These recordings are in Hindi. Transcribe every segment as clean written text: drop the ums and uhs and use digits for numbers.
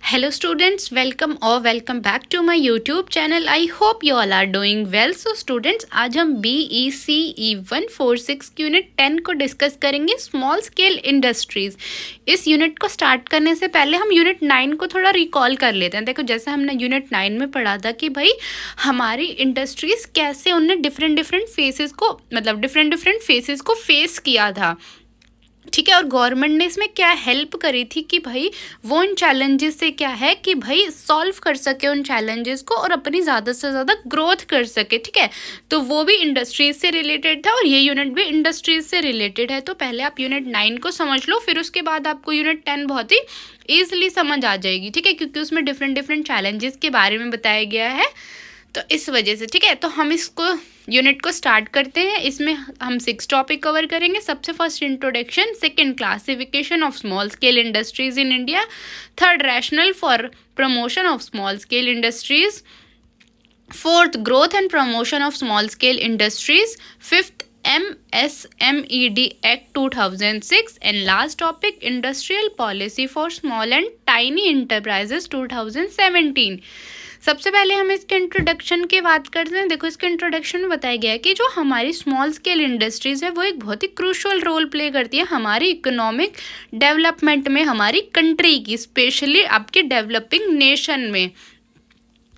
Hello students, welcome or welcome back to my YouTube channel. I hope you all are doing well. So students, आज हम BECE 146 यूनिट 10 को डिस्कस करेंगे स्मॉल स्केल इंडस्ट्रीज। इस यूनिट को स्टार्ट करने से पहले हम यूनिट 9 को थोड़ा रिकॉल कर लेते हैं। देखो जैसे हमने यूनिट 9 में पढ़ा था कि भाई हमारी इंडस्ट्रीज कैसे उनने डिफरेंट फेसेस को फेस किया था, ठीक है। और गवर्नमेंट ने इसमें क्या हेल्प करी थी कि भाई वो इन चैलेंजेस से क्या है कि भाई सॉल्व कर सके उन चैलेंजेस को और अपनी ज़्यादा से ज़्यादा ग्रोथ कर सके, ठीक है। तो वो भी इंडस्ट्रीज से रिलेटेड था और ये यूनिट भी इंडस्ट्रीज से रिलेटेड है। तो पहले आप यूनिट 9 को समझ लो, फिर उसके बाद आपको यूनिट 10 बहुत ही ईजिली समझ आ जाएगी, ठीक है, क्योंकि उसमें डिफरेंट चैलेंजेस के बारे में बताया गया है। तो इस वजह से, ठीक है, तो हम इसको यूनिट को स्टार्ट करते हैं। इसमें हम 6 टॉपिक कवर करेंगे। सबसे first introduction, second classification of small scale industries in India, third rational for promotion of small scale industries, fourth growth and promotion of small scale industries, fifth MSMED Act 2006 and last topic industrial policy for small and tiny enterprises 2017। सबसे पहले हम इसके इंट्रोडक्शन की बात करते हैं। देखो इसके इंट्रोडक्शन में बताया गया है कि जो हमारी स्मॉल स्केल इंडस्ट्रीज है वो एक बहुत ही क्रूशियल रोल प्ले करती है हमारी इकोनॉमिक डेवलपमेंट में, हमारी कंट्री की, स्पेशली आपके डेवलपिंग नेशन में,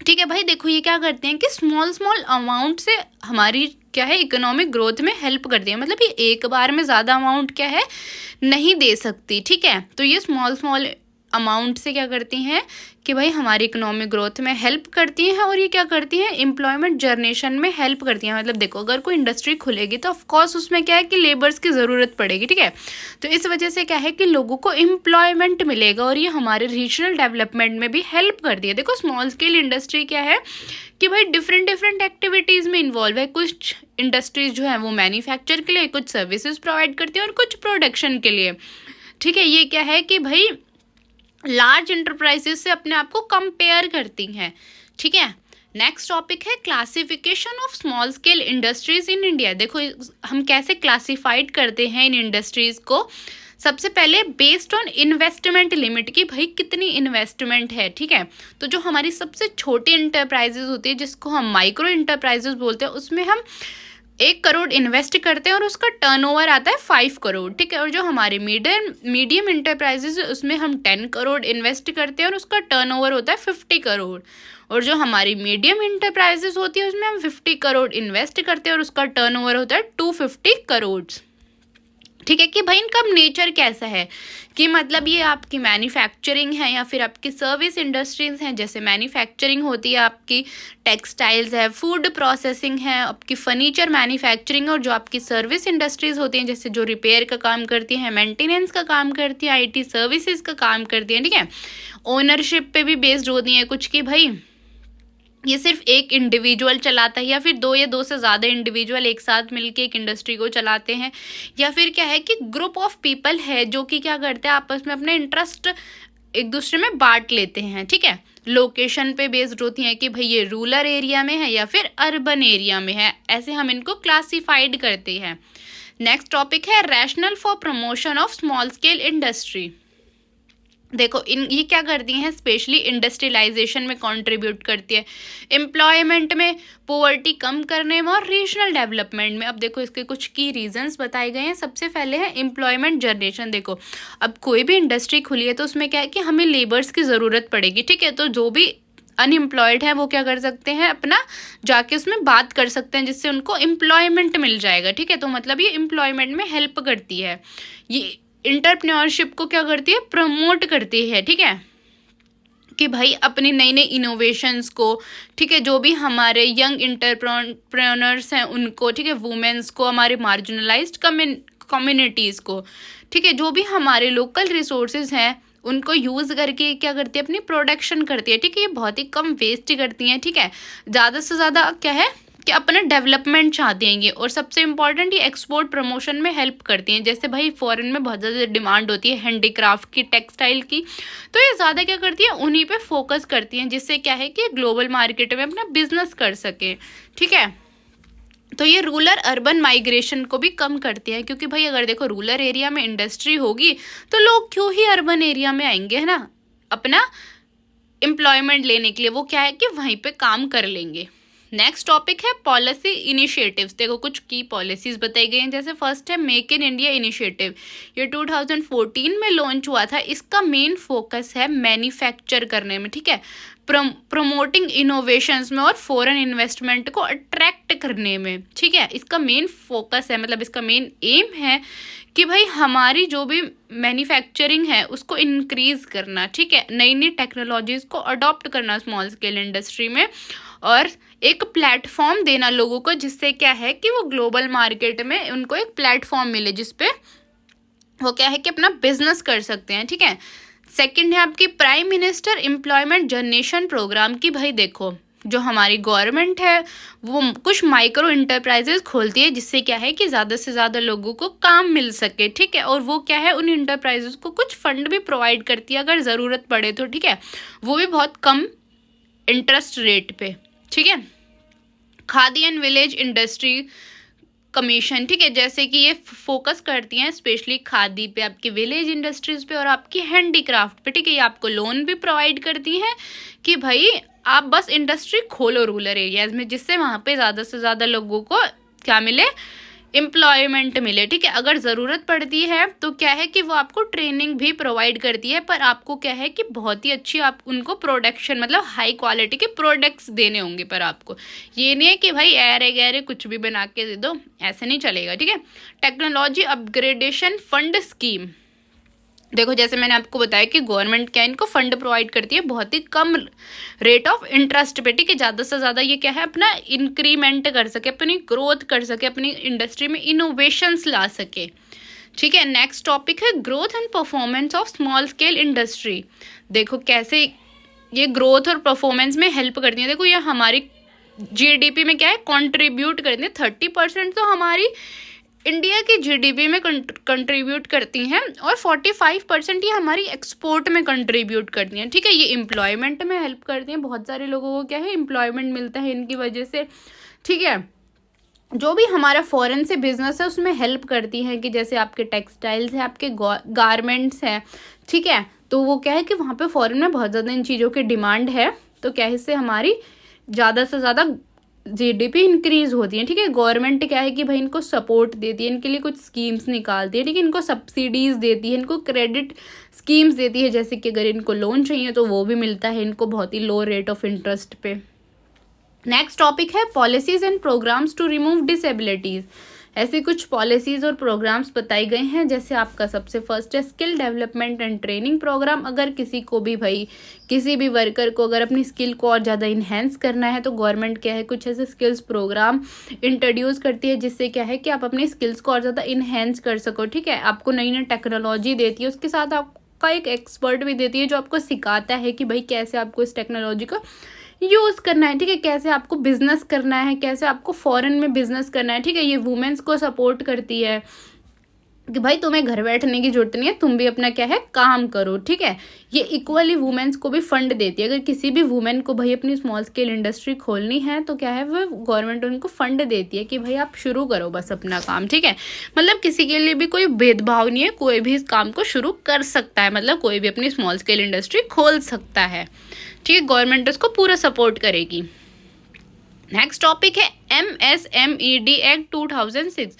ठीक है भाई। देखो ये क्या करते हैं कि स्मॉल अमाउंट से हमारी क्या है इकोनॉमिक ग्रोथ में हेल्प करती है। मतलब ये एक बार में ज़्यादा अमाउंट क्या है नहीं दे सकती, ठीक है। तो ये स्मॉल अमाउंट से क्या करती हैं कि भाई हमारी इकोनॉमिक ग्रोथ में हेल्प करती हैं और ये क्या करती हैं एम्प्लॉयमेंट जनरेशन में हेल्प करती हैं। मतलब देखो अगर कोई इंडस्ट्री खुलेगी तो ऑफकोर्स उसमें क्या है कि लेबर्स की ज़रूरत पड़ेगी, ठीक है। तो इस वजह से क्या है कि लोगों को एम्प्लॉयमेंट मिलेगा और ये हमारे रीजनल डेवलपमेंट में भी हेल्प करती है। देखो स्मॉल स्केल इंडस्ट्री क्या है कि भाई डिफरेंट एक्टिविटीज़ में इन्वॉल्व है। कुछ इंडस्ट्रीज जो है वो मैन्युफैक्चर के लिए, कुछ सर्विसेज प्रोवाइड करती है और कुछ प्रोडक्शन के लिए, ठीक है। ये क्या है कि भाई लार्ज इंटरप्राइजेस से अपने आप को कंपेयर करती हैं, ठीक है। नेक्स्ट टॉपिक है classification of small scale industries in India. देखो हम कैसे क्लासिफाइड करते हैं इन इंडस्ट्रीज को। सबसे पहले बेस्ड ऑन इन्वेस्टमेंट लिमिट की भाई कितनी इन्वेस्टमेंट है, ठीक है। तो जो हमारी सबसे छोटी इंटरप्राइजेज होती है जिसको हम माइक्रो इंटरप्राइजेज बोलते हैं, उसमें हम 1 करोड़ इन्वेस्ट करते हैं और उसका टर्नओवर आता है 5 करोड़, ठीक है। और जो हमारे मीडियम इंटरप्राइजेज है उसमें हम 10 करोड़ इन्वेस्ट करते हैं और उसका टर्नओवर होता है 50 करोड़। और जो हमारी मीडियम इंटरप्राइजेज होती है उसमें हम 50 करोड़ इन्वेस्ट करते हैं और उसका टर्नओवर होता है 250 करोड़, ठीक है। कि भाई इनका नेचर कैसा है कि मतलब ये आपकी मैन्युफैक्चरिंग है या फिर आपकी सर्विस इंडस्ट्रीज हैं। जैसे मैन्युफैक्चरिंग होती है आपकी टेक्सटाइल्स है, फूड प्रोसेसिंग है, आपकी फर्नीचर मैन्युफैक्चरिंग है। और जो आपकी सर्विस इंडस्ट्रीज होती हैं जैसे जो रिपेयर का काम करती हैं, मेंटेनेंस का काम करती है, IT सर्विसेज का काम करती हैं, ठीक है। ओनरशिप पे भी बेस्ड होती हैं कुछ कि भाई ये सिर्फ एक इंडिविजुअल चलाता है या फिर 2 या 2 से ज़्यादा इंडिविजुअल एक साथ मिलके एक इंडस्ट्री को चलाते हैं, या फिर क्या है कि ग्रुप ऑफ पीपल है जो कि क्या करते हैं आपस में अपने इंटरेस्ट एक दूसरे में बांट लेते हैं, ठीक है। लोकेशन पे बेस्ड होती हैं कि भाई ये रूरल एरिया में है या फिर अर्बन एरिया में है, ऐसे हम इनको क्लासीफाइड करते हैं। नेक्स्ट टॉपिक है rational for promotion of small scale industry. देखो ये क्या करती हैं, स्पेशली इंडस्ट्रियलाइजेशन में कंट्रीब्यूट करती है, एम्प्लॉयमेंट में, पॉवर्टी कम करने में और रीजनल डेवलपमेंट में। अब देखो इसके कुछ की रीजंस बताए गए हैं। सबसे पहले है एम्प्लॉयमेंट जनरेशन। देखो अब कोई भी इंडस्ट्री खुली है तो उसमें क्या है कि हमें लेबर्स की ज़रूरत पड़ेगी, ठीक है। तो जो भी अनएम्प्लॉयड है वो क्या कर सकते हैं, अपना जाके उसमें बात कर सकते हैं जिससे उनको एम्प्लॉयमेंट मिल जाएगा, ठीक है। तो मतलब ये एम्प्लॉयमेंट में हेल्प करती है, ये इंटरप्रेन्योरशिप को क्या करती है, प्रमोट करती है, ठीक है। कि भाई अपनी नई इनोवेशंस को, ठीक है, जो भी हमारे यंग इंटरप्रेन्योर्स हैं उनको, ठीक है, वुमेन्स को, हमारे मार्जिनलाइज्ड कम्युनिटीज़ को, ठीक है, जो भी हमारे लोकल रिसोर्सेज हैं उनको यूज़ करके क्या करती है अपनी प्रोडक्शन करती है, ठीक है। ये बहुत ही कम वेस्ट करती हैं, ठीक है। ज़्यादा से ज़्यादा क्या है कि अपना डेवलपमेंट चाहती हैं ये। और सबसे इम्पॉर्टेंट ये एक्सपोर्ट प्रमोशन में हेल्प करती हैं। जैसे भाई फॉरेन में बहुत ज़्यादा डिमांड होती है हैंडीक्राफ्ट की, टेक्सटाइल की, तो ये ज़्यादा क्या करती है उन्हीं पे फोकस करती हैं, जिससे क्या है कि ग्लोबल मार्केट में अपना बिजनेस कर सके, ठीक है। तो ये रूरल अर्बन माइग्रेशन को भी कम करती है, क्योंकि भाई अगर देखो रूरल एरिया में इंडस्ट्री होगी तो लोग क्यों ही अर्बन एरिया में आएंगे, है ना, अपना एम्प्लॉयमेंट लेने के लिए, वो क्या है कि वहीं पे काम कर लेंगे। नेक्स्ट टॉपिक है पॉलिसी इनिशिएटिव्स। देखो कुछ की पॉलिसीज बताई गई हैं, जैसे फर्स्ट है मेक इन इंडिया इनिशिएटिव। ये 2014 में लॉन्च हुआ था। इसका मेन फोकस है मैन्युफैक्चर करने में, ठीक है, प्रमोटिंग इनोवेशंस में और फॉरेन इन्वेस्टमेंट को अट्रैक्ट करने में, ठीक है। इसका मेन फोकस है, मतलब इसका मेन एम है कि भाई हमारी जो भी मैन्युफैक्चरिंग है उसको इंक्रीज करना, ठीक है, नई नई टेक्नोलॉजीज को अडॉप्ट करना स्मॉल स्केल इंडस्ट्री में, और एक प्लेटफॉर्म देना लोगों को, जिससे क्या है कि वो ग्लोबल मार्केट में उनको एक प्लेटफॉर्म मिले जिसपे वो क्या है कि अपना बिजनेस कर सकते हैं, ठीक है। सेकंड है आपकी prime minister employment generation program की। भाई देखो जो हमारी गवर्नमेंट है वो कुछ माइक्रो इंटरप्राइजेज खोलती है, जिससे क्या है कि ज़्यादा से ज़्यादा लोगों को काम मिल सके, ठीक है, और वो क्या है उन इंटरप्राइजेज को कुछ फंड भी प्रोवाइड करती है अगर ज़रूरत पड़े तो, ठीक है, वो भी बहुत कम इंटरेस्ट रेट पे, ठीक है। Khadi and village industry commission, ठीक है, जैसे कि ये फोकस करती हैं स्पेशली खादी पे, आपकी विलेज इंडस्ट्रीज पे और आपकी हैंडीक्राफ्ट पे, ठीक है। ये आपको लोन भी प्रोवाइड करती हैं कि भाई आप बस इंडस्ट्री खोलो रूरल एरियाज में, जिससे वहाँ पे ज़्यादा से ज़्यादा लोगों को क्या मिले, एम्प्लॉयमेंट मिले, ठीक है। अगर ज़रूरत पड़ती है तो क्या है कि वो आपको ट्रेनिंग भी प्रोवाइड करती है, पर आपको क्या है कि बहुत ही अच्छी आप उनको प्रोडक्शन मतलब हाई क्वालिटी के प्रोडक्ट्स देने होंगे, पर आपको ये नहीं है कि भाई ऐरे गैरे कुछ भी बना के दे दो, ऐसे नहीं चलेगा, ठीक है। Technology upgradation fund scheme. देखो जैसे मैंने आपको बताया कि गवर्नमेंट क्या इनको फंड प्रोवाइड करती है बहुत ही कम रेट ऑफ इंटरेस्ट पे, ठीक है, ज़्यादा से ज़्यादा ये क्या है अपना इंक्रीमेंट कर सके, अपनी ग्रोथ कर सके, अपनी इंडस्ट्री में इनोवेशंस ला सके, ठीक है। नेक्स्ट टॉपिक है growth and performance of small scale industry. देखो कैसे ये ग्रोथ और परफॉर्मेंस में हेल्प करती है। देखो ये हमारी जीडीपी में क्या है कंट्रीब्यूट करती है, 30% तो हमारी इंडिया की जीडीपी में कंट्रीब्यूट करती हैं और 45% ये हमारी एक्सपोर्ट में कंट्रीब्यूट करती हैं, ठीक है। ये एम्प्लॉयमेंट में हेल्प करती हैं, बहुत सारे लोगों को क्या है एम्प्लॉयमेंट मिलता है इनकी वजह से, ठीक है। जो भी हमारा फॉरेन से बिजनेस है उसमें हेल्प करती हैं कि जैसे आपके टेक्सटाइल्स हैं, आपके गारमेंट्स हैं, ठीक है, तो वो क्या है कि वहाँ पे फॉरेन में बहुत ज़्यादा इन चीज़ों की डिमांड है, तो क्या है इससे हमारी ज़्यादा से ज़्यादा जीडीपी इंक्रीज होती है, ठीक है। गवर्नमेंट क्या है कि भाई इनको सपोर्ट देती है, इनके लिए कुछ स्कीम्स निकालती है, ठीक है, इनको सब्सिडीज़ देती है, इनको क्रेडिट स्कीम्स देती है, जैसे कि अगर इनको लोन चाहिए तो वो भी मिलता है इनको बहुत ही लो रेट ऑफ इंटरेस्ट पे। नेक्स्ट टॉपिक है policies and programs to remove disabilities. ऐसे कुछ पॉलिसीज़ और प्रोग्राम्स बताए गए हैं, जैसे आपका सबसे फर्स्ट है skill development and training program. अगर किसी को भी भाई किसी भी वर्कर को अगर अपनी स्किल को और ज़्यादा इन्हेंस करना है तो गवर्नमेंट क्या है कुछ ऐसे स्किल्स प्रोग्राम इंट्रोड्यूस करती है, जिससे क्या है कि आप अपनी स्किल्स को और ज़्यादा इन्हेंस कर सको, ठीक है। आपको नई नई टेक्नोलॉजी देती है, उसके साथ आपका एक एक्सपर्ट भी देती है जो आपको सिखाता है कि भाई कैसे आपको इस टेक्नोलॉजी को यूज़ करना है, ठीक है, कैसे आपको बिजनेस करना है, कैसे आपको फॉरेन में बिजनेस करना है, ठीक है। ये वुमेन्स को सपोर्ट करती है कि भाई तुम्हें घर बैठने की जरूरत नहीं है, तुम भी अपना क्या है काम करो, ठीक है। ये इक्वली वुमेन्स को भी फंड देती है। अगर किसी भी वुमेन को भाई अपनी स्मॉल स्केल इंडस्ट्री खोलनी है तो क्या है वो गवर्नमेंट उनको फंड देती है कि भाई आप शुरू करो बस अपना काम, ठीक है। मतलब किसी के लिए भी कोई भेदभाव नहीं है, कोई भी इस काम को शुरू कर सकता है, मतलब कोई भी अपनी स्मॉल स्केल इंडस्ट्री खोल सकता है, ठीक है, गवर्नमेंट उसको पूरा सपोर्ट करेगी। नेक्स्ट टॉपिक है MSMED एक्ट 2006।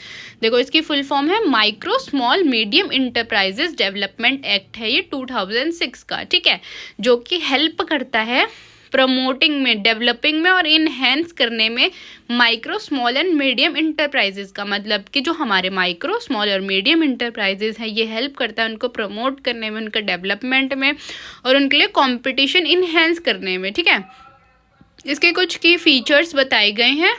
देखो इसकी फुल फॉर्म है micro small medium enterprises development act है ये 2006 का, ठीक है, जो कि हेल्प करता है प्रमोटिंग में, डेवलपिंग में और इनहेंस करने में micro small and medium enterprises का। मतलब कि जो हमारे माइक्रो स्मॉल और मीडियम इंटरप्राइजेस हैं ये हेल्प करता है उनको प्रमोट करने में, उनका डेवलपमेंट में और उनके लिए कंपटीशन इनहेंस करने में, ठीक है। इसके कुछ की फीचर्स बताए गए हैं,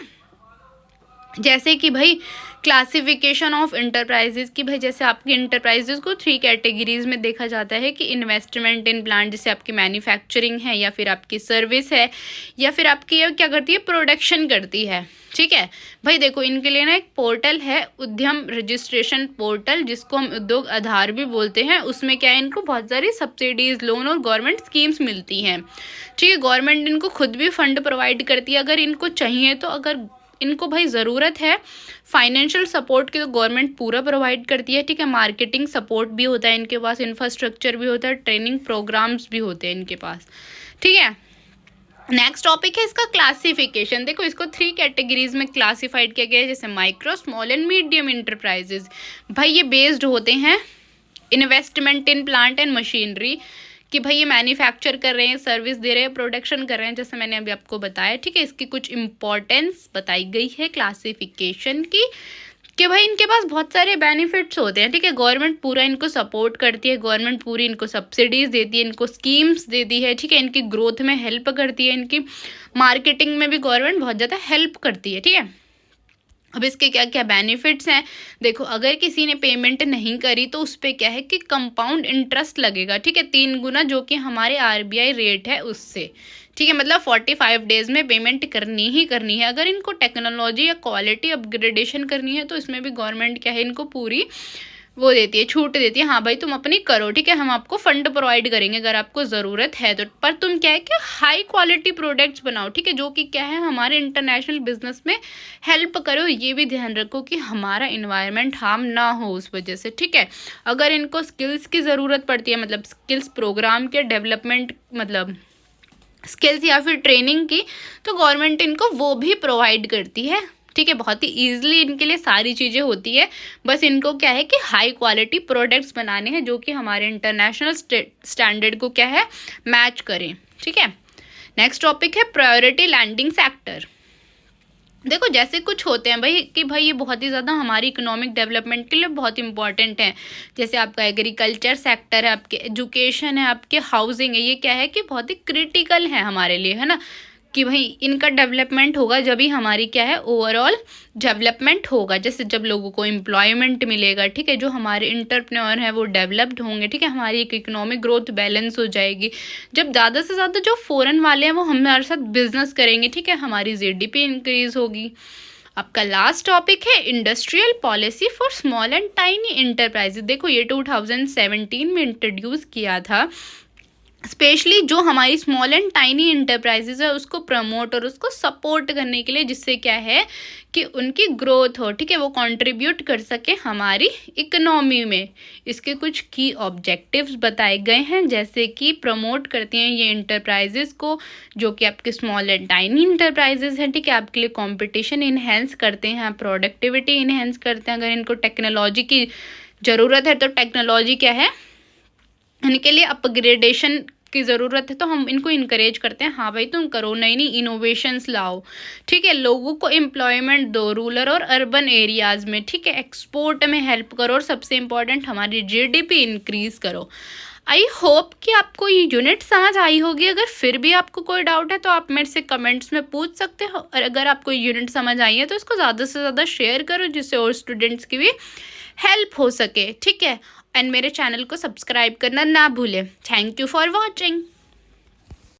जैसे कि भाई क्लासिफिकेशन ऑफ इंटरप्राइजेज की, भाई जैसे आपकी इंटरप्राइजेज को 3 कैटेगरीज में देखा जाता है कि इन्वेस्टमेंट इन प्लांट, जैसे आपकी मैन्युफैक्चरिंग है या फिर आपकी सर्विस है या फिर आपकी क्या करती है प्रोडक्शन करती है, ठीक है। भाई देखो इनके लिए ना एक पोर्टल है उद्यम रजिस्ट्रेशन पोर्टल, जिसको हम उद्योग आधार भी बोलते हैं। उसमें क्या है इनको बहुत सारी सब्सिडीज, लोन और गवर्नमेंट स्कीम्स मिलती हैं, ठीक है। गवर्नमेंट इनको खुद भी फंड प्रोवाइड करती है अगर इनको चाहिए तो। अगर इनको भाई ज़रूरत है फाइनेंशियल सपोर्ट की, तो गवर्नमेंट पूरा प्रोवाइड करती है, ठीक है। मार्केटिंग सपोर्ट भी होता है इनके पास, इंफ्रास्ट्रक्चर भी होता है, ट्रेनिंग प्रोग्राम्स भी होते हैं इनके पास, ठीक है। नेक्स्ट टॉपिक है इसका क्लासिफिकेशन। देखो इसको 3 कैटेगरीज में क्लासिफाइड किया गया है, जैसे micro, small and medium enterprises. भाई ये बेस्ड होते हैं investment in plant and machinery, कि भाई ये मैन्युफैक्चर कर रहे हैं, सर्विस दे रहे हैं, प्रोडक्शन कर रहे हैं, जैसे मैंने अभी आपको बताया, ठीक है। इसकी कुछ इंपॉर्टेंस बताई गई है क्लासिफिकेशन की, कि भाई इनके पास बहुत सारे बेनिफिट्स होते हैं, ठीक है। गवर्नमेंट पूरा इनको सपोर्ट करती है, गवर्नमेंट पूरी इनको सब्सिडीज देती है, इनको स्कीम्स देती है, ठीक है। इनकी ग्रोथ में हेल्प करती है, इनकी मार्केटिंग में भी गवर्नमेंट बहुत ज़्यादा हेल्प करती है, ठीक है। अब इसके क्या क्या बेनिफिट्स हैं, देखो अगर किसी ने पेमेंट नहीं करी तो उस पर क्या है कि कंपाउंड इंटरेस्ट लगेगा, ठीक है, 3 गुना, जो कि हमारे RBI रेट है उससे, ठीक है। मतलब 45 डेज में पेमेंट करनी ही करनी है। अगर इनको टेक्नोलॉजी या क्वालिटी अपग्रेडेशन करनी है तो इसमें भी गवर्नमेंट क्या है इनको पूरी वो देती है, छूट देती है, हाँ भाई तुम अपनी करो, ठीक है, हम आपको फंड प्रोवाइड करेंगे अगर आपको ज़रूरत है तो, पर तुम क्या है कि हाई क्वालिटी प्रोडक्ट्स बनाओ, ठीक है, जो कि क्या है हमारे इंटरनेशनल बिजनेस में हेल्प करो। ये भी ध्यान रखो कि हमारा इन्वायरमेंट हार्म ना हो उस वजह से, ठीक है। अगर इनको स्किल्स की ज़रूरत पड़ती है, मतलब स्किल्स प्रोग्राम के डेवलपमेंट, मतलब स्किल्स या फिर ट्रेनिंग की, तो गवर्नमेंट इनको वो भी प्रोवाइड करती है, ठीक है। बहुत ही ईजिली इनके लिए सारी चीज़ें होती है, बस इनको क्या है कि हाई क्वालिटी प्रोडक्ट्स बनाने हैं जो कि हमारे इंटरनेशनल स्टैंडर्ड को क्या है मैच करें, ठीक है। नेक्स्ट टॉपिक है प्रायोरिटी लैंडिंग सेक्टर। देखो जैसे कुछ होते हैं भाई कि भाई ये बहुत ही ज़्यादा हमारी इकोनॉमिक डेवलपमेंट के लिए बहुत इंपॉर्टेंट है, जैसे आपका एग्रीकल्चर सेक्टर है, आपके एजुकेशन है, आपके हाउसिंग है, ये क्या है कि बहुत ही क्रिटिकल है हमारे लिए, है ना, कि भाई इनका डेवलपमेंट होगा जब ही हमारी क्या है ओवरऑल डेवलपमेंट होगा, जैसे जब लोगों को एम्प्लॉयमेंट मिलेगा, ठीक है, जो हमारे इंटरप्रेन्योर हैं वो डेवलप्ड होंगे, ठीक है, हमारी एक इकोनॉमिक ग्रोथ बैलेंस हो जाएगी, जब ज़्यादा से ज़्यादा जो फॉरेन वाले हैं वो हमारे साथ बिजनेस करेंगे, ठीक है, हमारी GDP इंक्रीज होगी। आपका लास्ट टॉपिक है industrial policy for small and tiny enterprises. देखो ये 2017 में इंट्रोड्यूस किया था, स्पेशली जो हमारी स्मॉल एंड टाइनी इंटरप्राइजेज है उसको प्रमोट और उसको सपोर्ट करने के लिए, जिससे क्या है कि उनकी ग्रोथ हो, ठीक है, वो कंट्रीब्यूट कर सके हमारी इकोनॉमी में। इसके कुछ की ऑब्जेक्टिव्स बताए गए हैं, जैसे कि प्रमोट करते हैं ये इंटरप्राइजेज को, जो कि आपके स्मॉल एंड टाइनी इंटरप्राइजेज हैं, ठीक है, आपके लिए कंपटीशन इन्हेंस करते हैं, प्रोडक्टिविटी इन्हेंस करते हैं। अगर इनको टेक्नोलॉजी की ज़रूरत है तो टेक्नोलॉजी क्या है इनके लिए अपग्रेडेशन की ज़रूरत है, तो हम इनको इनकरेज करते हैं, हाँ भाई तुम करो, नई नई इनोवेशंस लाओ, ठीक है, लोगों को एम्प्लॉयमेंट दो रूरल और अर्बन एरियाज़ में, ठीक है, एक्सपोर्ट में हेल्प करो, और सबसे इम्पॉर्टेंट हमारी GDP इंक्रीज़ करो। आई होप कि आपको ये यूनिट समझ आई होगी। अगर फिर भी आपको कोई डाउट है तो आप मेरे से कमेंट्स में पूछ सकते हो, और अगर आपको यूनिट समझ आई है तो इसको ज़्यादा से ज़्यादा शेयर करो, जिससे और स्टूडेंट्स की भी हेल्प हो सके, ठीक है। एंड मेरे चैनल को सब्सक्राइब करना ना भूलें। Thank you for watching.